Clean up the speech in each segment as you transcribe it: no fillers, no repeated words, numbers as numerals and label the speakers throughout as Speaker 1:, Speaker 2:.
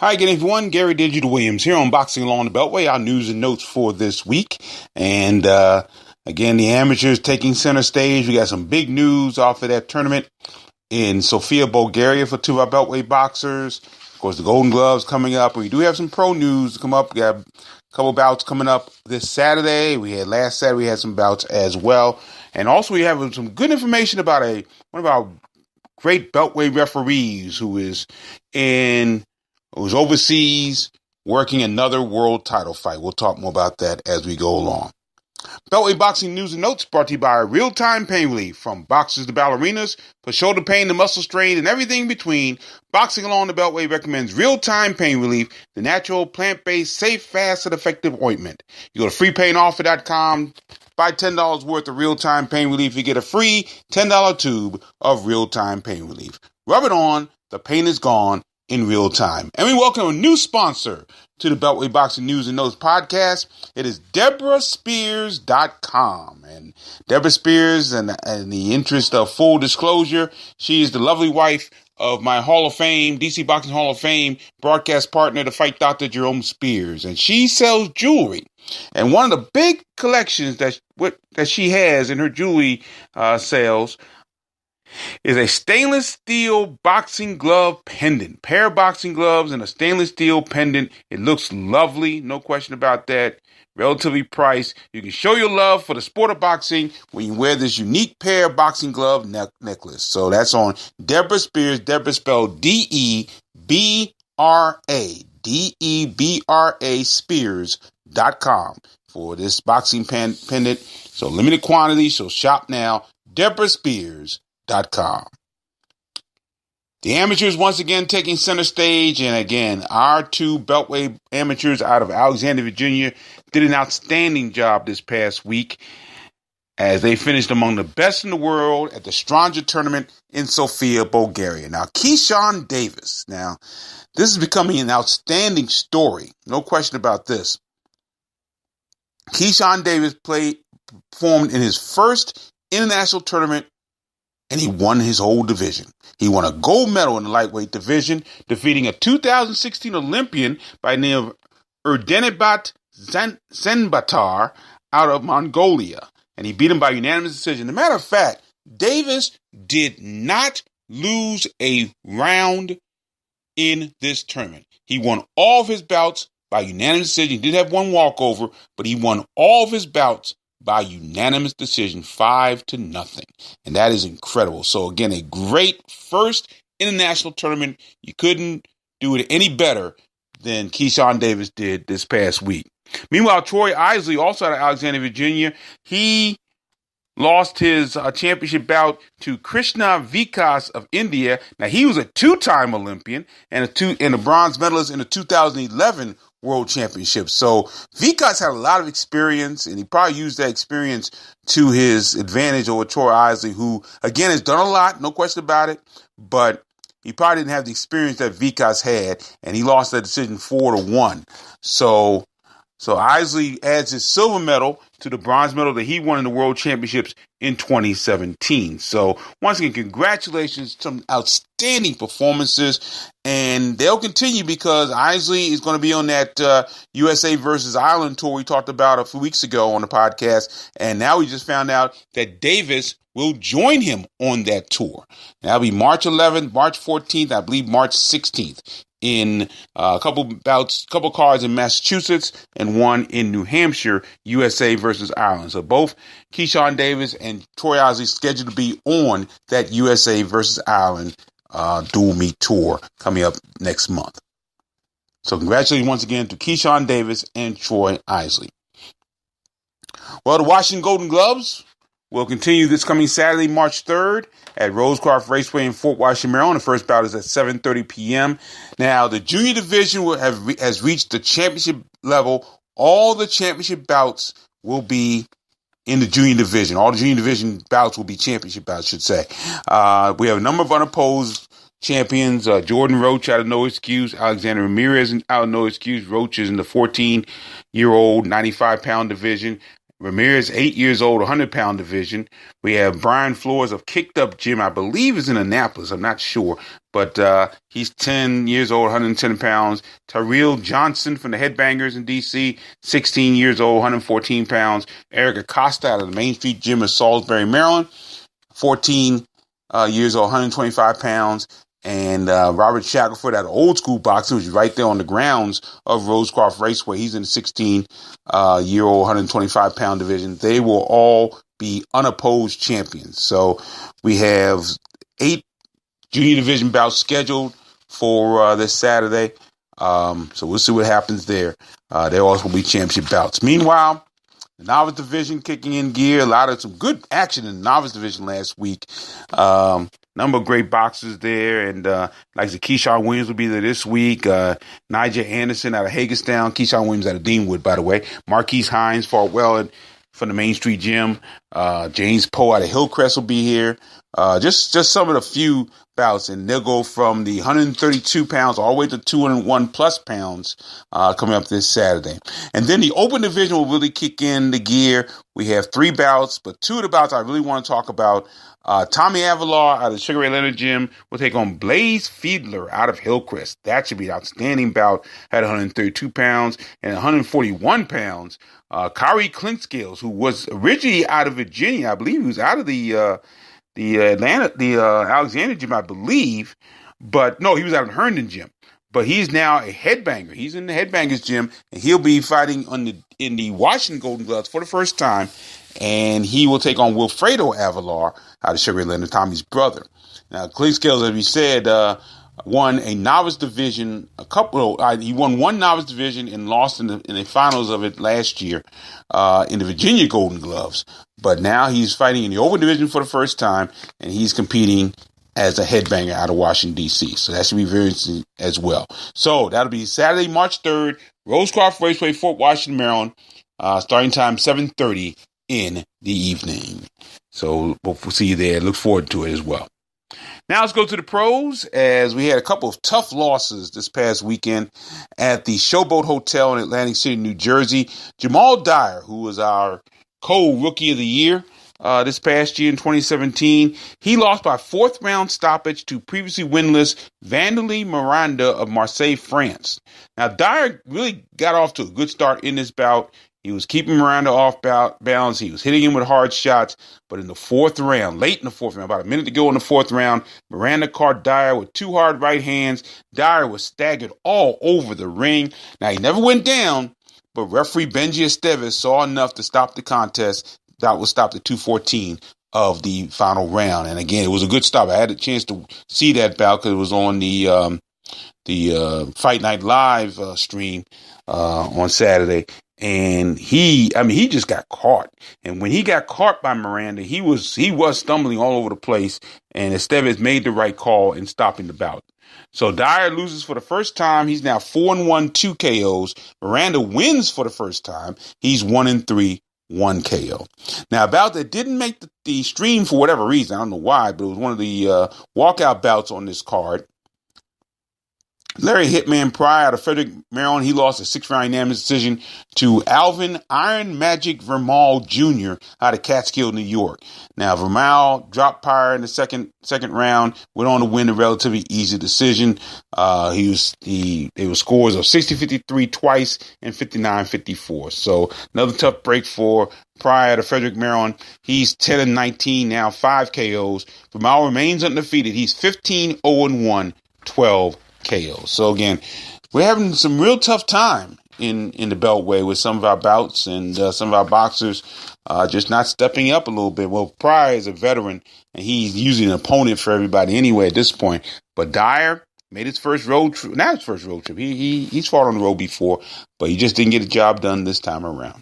Speaker 1: Hi again, everyone. Gary Digital Williams here on Boxing Along the Beltway, our news and notes for this week. And again, the amateurs taking center stage. We got some big news off of that tournament in Sofia, Bulgaria for two of our Beltway boxers. Of course, the Golden Gloves coming up. We do have some pro news to come up. We got a couple bouts coming up this Saturday. Last Saturday, we had some bouts as well. And also, we have some good information about one of our great Beltway referees who is overseas working another world title fight. We'll talk more about that as we go along. Beltway Boxing News and Notes brought to you by Real-Time Pain Relief. From boxers to ballerinas, for shoulder pain to muscle strain and everything in between, Boxing Along the Beltway recommends Real-Time Pain Relief, the natural, plant-based, safe, fast, and effective ointment. You go to freepainoffer.com, buy $10 worth of Real-Time Pain Relief, you get a free $10 tube of Real-Time Pain Relief. Rub it on, the pain is gone in real time. And we welcome a new sponsor to the Beltway Boxing News and Notes podcast. It is DeborahSpears.com. And Deborah Spears, and the interest of full disclosure, she is the lovely wife of my Hall of Fame, DC Boxing Hall of Fame broadcast partner, the fight doctor Jerome Spears. And she sells jewelry. And one of the big collections that she has in her jewelry sales is a stainless steel boxing glove pendant. Pair of boxing gloves and a stainless steel pendant. It looks lovely, no question about that. Relatively priced. You can show your love for the sport of boxing when you wear this unique pair of boxing glove necklace. So that's on Deborah Spears. Deborah spelled D-E-B-R-A. D-E-B-R-A Spears.com for this boxing pendant. So limited quantity, so shop now. DeborahSpears.com. The amateurs once again taking center stage, and again, our two Beltway amateurs out of Alexandria, Virginia did an outstanding job this past week as they finished among the best in the world at the Strandja tournament in Sofia, Bulgaria. Now, Keyshawn Davis. Now, this is becoming an outstanding story. No question about this. Keyshawn Davis performed in his first international tournament, and he won his whole division. He won a gold medal in the lightweight division, defeating a 2016 Olympian by the name of Erdenebat Zenbatar out of Mongolia. And he beat him by unanimous decision. As a matter of fact, Davis did not lose a round in this tournament. He won all of his bouts by unanimous decision. He did have one walkover, but he won all of his bouts by unanimous decision, 5-0. And that is incredible. So again, a great first international tournament. You couldn't do it any better than Keyshawn Davis did this past week. Meanwhile, Troy Isley, also out of Alexandria, Virginia, he lost his championship bout to Krishna Vikas of India. Now, he was a two-time Olympian and a bronze medalist in the 2011 World Championship. So Vikas had a lot of experience, and he probably used that experience to his advantage over Troy Isley, who, again, has done a lot, no question about it, but he probably didn't have the experience that Vikas had, and he lost that decision 4-1. So Isley adds his silver medal to the bronze medal that he won in the World Championships in 2017. So once again, congratulations, some outstanding performances, and they'll continue because Isley is going to be on that USA versus Ireland tour we talked about a few weeks ago on the podcast, and now we just found out that Davis will join him on that tour. And that'll be March 11th, March 14th, I believe March 16th. In a couple cards in Massachusetts and one in New Hampshire, USA versus Ireland. So both Keyshawn Davis and Troy Isley scheduled to be on that USA versus Ireland dual meet tour coming up next month. So congratulations once again to Keyshawn Davis and Troy Isley. Well, the Washington Golden Gloves will continue this coming Saturday, March 3rd at Rosecroft Raceway in Fort Washington, Maryland. The first bout is at 7:30 p.m. Now, the junior division has reached the championship level. All the championship bouts will be in the junior division. All the junior division bouts will be championship bouts, I should say. We have a number of unopposed champions. Jordan Roach out of No Excuse. Alexander Ramirez out of No Excuse. Roach is in the 14-year-old 95-pound division. Ramirez, 8 years old, 100-pound division. We have Brian Flores of Kicked Up Gym, I believe is in Annapolis. I'm not sure. But he's 10 years old, 110 pounds. Tyrell Johnson from the Headbangers in D.C., 16 years old, 114 pounds. Eric Acosta out of the Main Street Gym in Salisbury, Maryland, 14 years old, 125 pounds. And Robert Shackelford out of Old School Boxing, which is right there on the grounds of Rosecroft Raceway. He's in the 16-year-old, 125-pound division. They will all be unopposed champions. So we have 8 junior division bouts scheduled for this Saturday. So we'll see what happens there. There also will be championship bouts. Meanwhile, the novice division kicking in gear. A lot of some good action in the novice division last week. Number of great boxers there, and like the Keyshawn Williams will be there this week. Nigel Anderson out of Hagerstown. Keyshawn Williams out of Deanwood, by the way. Marquise Hines fought well from the Main Street Gym. James Poe out of Hillcrest will be here. Just some of the few bouts, and they'll go from the 132 pounds all the way to 201 plus pounds coming up this Saturday. And then the open division will really kick in the gear. We have 3 bouts, but 2 of the bouts I really want to talk about. Tommy Avalar out of the Sugar Ray Leonard Gym will take on Blaze Fiedler out of Hillcrest. That should be an outstanding bout at 132 pounds and 141 pounds. Kyrie Clinkscales, who was originally out of Virginia, I believe he was out of the Alexander Gym, I believe, but no, he was out of Herndon Gym. But he's now a headbanger. He's in the Headbangers Gym, and he'll be fighting in the Washington Golden Gloves for the first time. And he will take on Wilfredo Avalar out of Sugar Leonard, Tommy's brother. Now, Clinkscales, as we said, won a novice division. He won one novice division and lost in the finals of it last year in the Virginia Golden Gloves. But now he's fighting in the open division for the first time, and he's competing as a headbanger out of Washington, D.C. So that should be very interesting as well. So that'll be Saturday, March 3rd, Rosecroft Raceway, Fort Washington, Maryland, starting time 7:30 in the evening. So we'll see you there. Look forward to it as well. Now let's go to the pros, as we had a couple of tough losses this past weekend at the Showboat Hotel in Atlantic City, New Jersey. Jamal Dyer, who was our co-rookie of the year this past year in 2017, he lost by 4th round stoppage to previously winless Vanderlei Miranda of Marseille, France. Now, Dyer really got off to a good start in this bout. He was keeping Miranda off balance. He was hitting him with hard shots. But in the 4th round, late in the 4th round, about a minute to go in the 4th round, Miranda caught Dyer with 2 hard right hands. Dyer was staggered all over the ring. Now, he never went down, but referee Benji Estevez saw enough to stop the contest. That was stopped at 2:14 of the final round. And again, it was a good stop. I had a chance to see that bout because it was on the Fight Night Live stream on Saturday. And he just got caught. And when he got caught by Miranda, he was stumbling all over the place. And Estevez made the right call in stopping the bout. So Dyer loses for the first time. He's now 4-1, 2 KOs. Miranda wins for the first time. He's 1-3, 1 KO. Now, a bout that didn't make the stream for whatever reason, I don't know why, but it was one of the walkout bouts on this card. Larry Hitman Pryor out of Frederick, Maryland, he lost a 6-round unanimous decision to Alvin Iron Magic Vermal Jr. out of Catskill, New York. Now, Vermal dropped Pryor in the second round, went on to win a relatively easy decision. It was scores of 60-53 twice and 59-54. So another tough break for Pryor out of Frederick, Maryland. He's 10-19 now, 5 KOs. Vermal remains undefeated. He's 15-0-1, 12 KO. So again, we're having some real tough time in the Beltway with some of our bouts and some of our boxers just not stepping up a little bit. Well, Pryor is a veteran and he's usually an opponent for everybody anyway at this point. But Dyer made his first road trip. Not his first road trip. He's fought on the road before, but he just didn't get the job done this time around.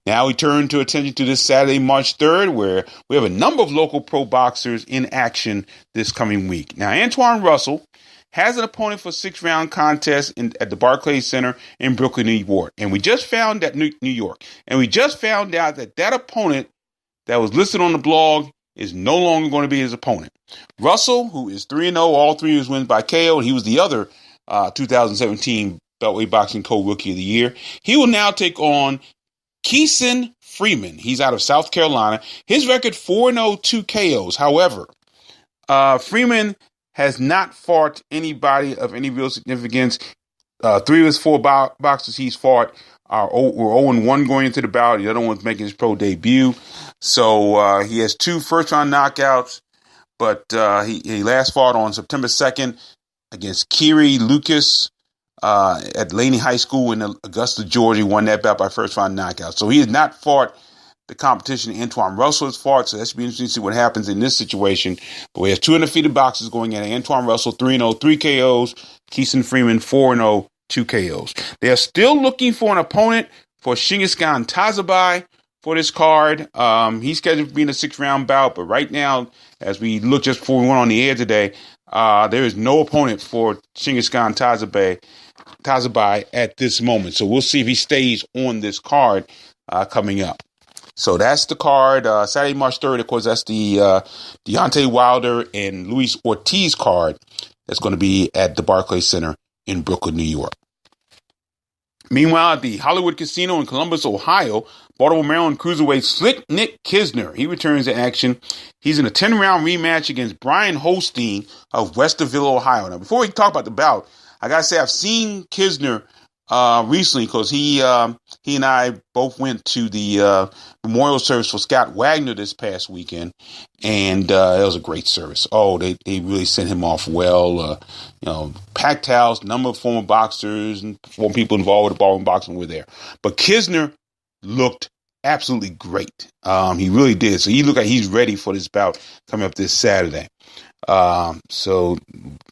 Speaker 1: Now we turn to attention to this Saturday, March 3rd, where we have a number of local pro boxers in action this coming week. Now, Antoine Russell has an opponent for a 6-round contest at the Barclays Center in Brooklyn, New York. And we just found that New York. And we just found out that opponent that was listed on the blog is no longer going to be his opponent. Russell, who is 3-0, all 3 of his wins by KO, and he was the other 2017 Beltway Boxing Co-Rookie of the Year. He will now take on Keeson Freeman. He's out of South Carolina. His record 4-0, 2 KOs. However, Freeman has not fought anybody of any real significance. 3 of his 4 boxers he's fought were 0-1 going into the bout. The other one's making his pro debut. So he has 2 first-round knockouts, but he last fought on September 2nd against Kiri Lucas at Laney High School in Augusta, Georgia. He won that bout by first-round knockout. So he has not fought the competition Antoine Russell has fought, so that should be interesting to see what happens in this situation. But we have 2 undefeated boxers going at Antoine Russell, 3-0, 3 KOs. Keeson Freeman, 4-0, 2 KOs. They are still looking for an opponent for Shingaskan Tazabai for this card. He's scheduled to be in a 6-round bout, but right now, as we look just before we went on the air today, there is no opponent for Shingaskan Tazabai at this moment. So we'll see if he stays on this card coming up. So that's the card. Saturday, March 3rd, of course, that's the Deontay Wilder and Luis Ortiz card that's going to be at the Barclays Center in Brooklyn, New York. Meanwhile, at the Hollywood Casino in Columbus, Ohio, Baltimore, Maryland cruiserweight Slick Nick Kisner, he returns to action. He's in a 10-round rematch against Brian Holstein of Westerville, Ohio. Now, before we talk about the bout, I got to say I've seen Kisner recently because he and I both went to the memorial service for Scott Wagner this past weekend, and it was a great service. Oh, they really sent him off well. Packed house, number of former boxers and former people involved with the ballroom boxing were there. But Kisner looked absolutely great. He really did. So he looked like he's ready for this bout coming up this Saturday. So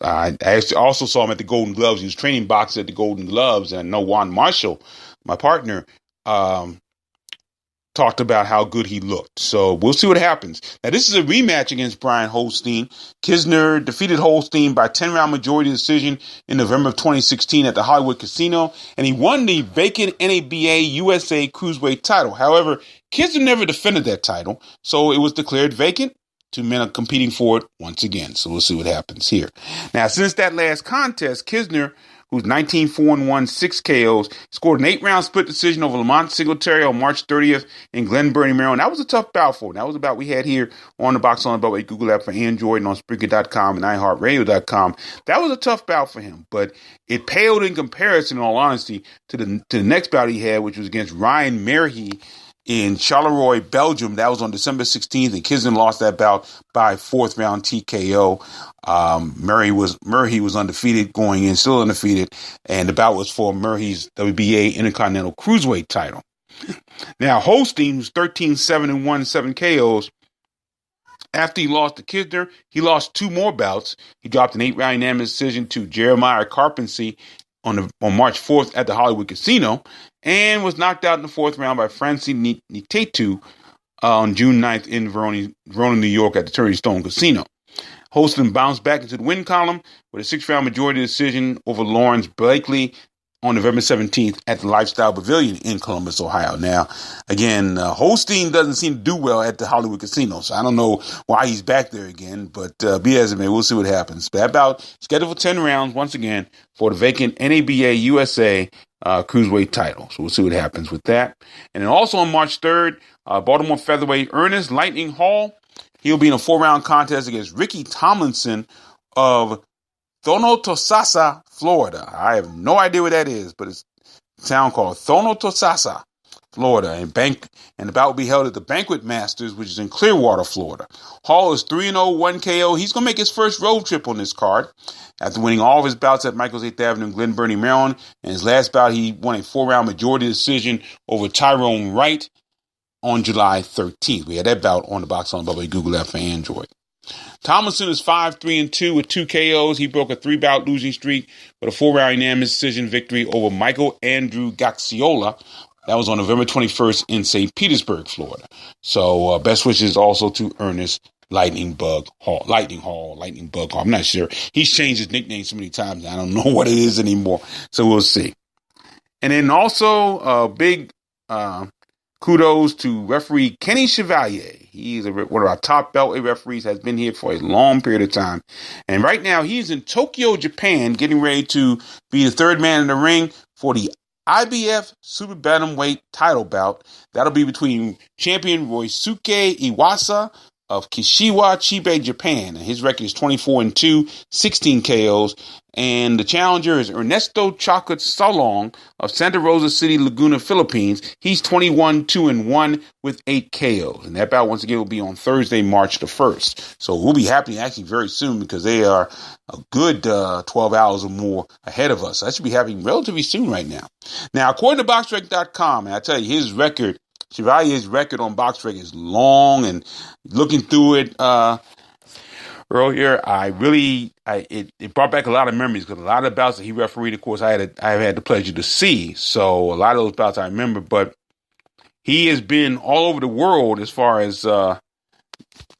Speaker 1: I actually also saw him at the Golden Gloves. He was training boxing at the Golden Gloves, and I know Juan Marshall, my partner, talked about how good he looked. So we'll see what happens. Now, this is a rematch against Brian Holstein. Kisner defeated Holstein by 10-round majority decision in November of 2016 at the Hollywood Casino, and he won the vacant NABA USA Cruiserweight title. However, Kisner never defended that title, so it was declared vacant. 2 men are competing for it once again. So we'll see what happens here. Now, since that last contest, Kisner, who's 19-4-1, 6 KOs, scored an 8-round split decision over Lamont Singletary on March 30th in Glen Burnie, Maryland. That was a tough bout for him. That was a bout we had here on the Box on the Beltway Google app for Android and on Spreaker.com and iHeartRadio.com. That was a tough bout for him, but it paled in comparison, in all honesty, to the next bout he had, which was against Ryan Merhi in Charleroi, Belgium. That was on December 16th, and Kisner lost that bout by 4th round TKO. Murray was undefeated going in, still undefeated, and the bout was for Murray's WBA Intercontinental Cruiserweight title. Now, Holstein, who's 13-7-1, 7 KOs, after he lost to Kisner, he lost 2 more bouts. He dropped an 8-round unanimous decision to Jeremiah Carpensy on March 4th at the Hollywood Casino, and was knocked out in the 4th round by Francis Nitetu on June 9th in Verona, New York at the Turning Stone Casino. Holstein bounced back into the win column with a 6-round majority decision over Lawrence Blakely on November 17th at the Lifestyle Pavilion in Columbus, Ohio. Now, again, Holstein doesn't seem to do well at the Hollywood Casino, so I don't know why he's back there again, but be as it may, we'll see what happens. But that bout scheduled for 10 rounds, once again, for the vacant NABA USA Cruiserweight title. So we'll see what happens with that. And then also on March 3rd, Baltimore featherweight Ernest Lightning Hall, he'll be in a 4-round contest against Ricky Tomlinson of Thonotosasa, Florida. I have no idea what that is, but it's a town called Thonotosasa, Florida. And the bout will be held at the Banquet Masters, which is in Clearwater, Florida. Hall is 3-0, 1 KO. He's going to make his first road trip on this card after winning all of his bouts at Michael's 8th Avenue in Glen Burnie, Maryland. And his last bout, he won a 4-round majority decision over Tyrone Wright on July 13th. We had that bout on the Box on the Beltway Google app for Android. Tomlinson is 5-3-2 with 2 KOs. He broke a 3-bout losing streak with a 4-round unanimous decision victory over Michael Andrew Gaxiola. That was on November 21st in St. Petersburg, Florida. So best wishes also to Ernest Lightning Bug Hall. I'm not sure. He's changed his nickname so many times. I don't know what it is anymore. So we'll see. And then also big kudos to referee Kenny Chevalier. He's one of our top Beltway referees, has been here for a long period of time. And right now he's in Tokyo, Japan, getting ready to be the 3rd man in the ring for the IBF Super Bantamweight title bout. That'll be between champion Ryosuke Iwasa of Kishiwa, Chiba, Japan. And his record is 24-2, 16 KOs. And the challenger is Ernesto Chocolate Salong of Santa Rosa City, Laguna, Philippines. He's 21-2-1 with 8 KOs. And that bout, once again, will be on Thursday, March the 1st. So we'll be happening actually very soon because they are a good 12 hours or more ahead of us. So that should be happening relatively soon right now. Now, according to BoxRec.com, and I tell you, his record, Chevalier's record on BoxRec is long, and looking through it earlier, it brought back a lot of memories because a lot of bouts that he refereed, of course, I've had the pleasure to see. So a lot of those bouts I remember, but he has been all over the world as far as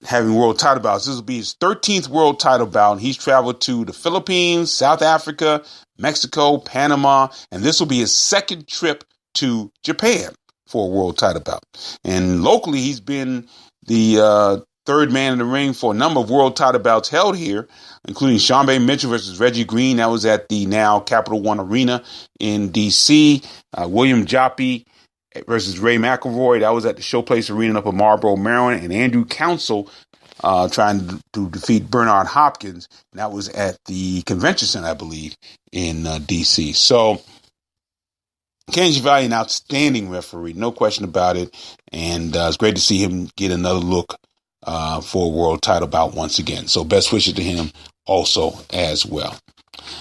Speaker 1: having world title bouts. This will be his 13th world title bout, and he's traveled to the Philippines, South Africa, Mexico, Panama, and this will be his second trip to Japan for a world title bout. And locally, he's been the third man in the ring for a number of world title bouts held here, including Sean Bay Mitchell versus Reggie Green. That was at the now Capital One Arena in D.C. William Joppy versus Ray McElroy. That was at the Showplace Arena up in Marlboro, Maryland. And Andrew Council trying to defeat Bernard Hopkins. And that was at the Convention Center, I believe, in D.C. So Ken Chevalier, an outstanding referee, no question about it. And it's great to see him get another look for a world title bout once again. So best wishes to him also as well.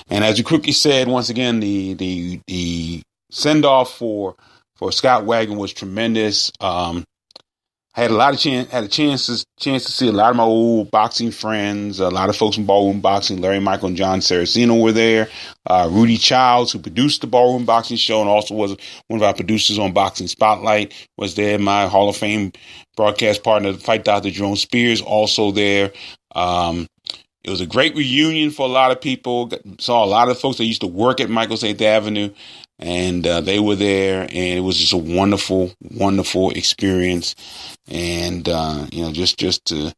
Speaker 1: And as you quickly said, once again, the send-off for Scott Wagner was tremendous. I had a chance to see a lot of my old boxing friends, a lot of folks from Ballroom Boxing. Larry Michael and John Saraceno were there. Rudy Childs, who produced the Ballroom Boxing show and also was one of our producers on Boxing Spotlight, was there. My Hall of Fame broadcast partner, Fight Dr. Jerome Spears, also there. It was a great reunion for a lot of people. Saw a lot of folks that used to work at Michael's 8th Avenue, and they were there, and it was just a wonderful, wonderful experience. And, just to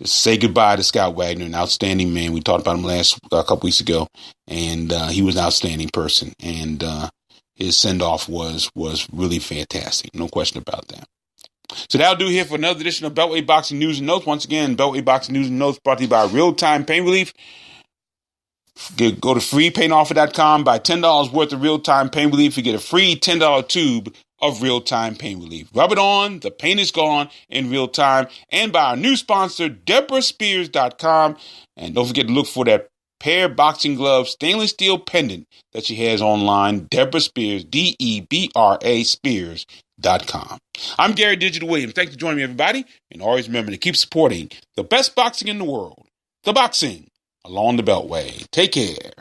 Speaker 1: say goodbye to Scott Wagner, an outstanding man. We talked about him a couple weeks ago, and he was an outstanding person. And his send-off was really fantastic. No question about that. So that'll do here for another edition of Beltway Boxing News and Notes. Once again, Beltway Boxing News and Notes brought to you by Real Time Pain Relief. Go to freepainoffer.com, buy $10 worth of Real Time Pain Relief. You get a free $10 tube of Real Time Pain Relief. Rub it on, the pain is gone in real time. And by our new sponsor, DeborahSpears.com. And don't forget to look for that pair of boxing gloves, stainless steel pendant that she has online, Deborah Spears, DEBRA Spears.com. I'm Gary Digital Williams. Thanks for joining me, everybody. And always remember to keep supporting the best boxing in the world, the boxing along the Beltway. Take care.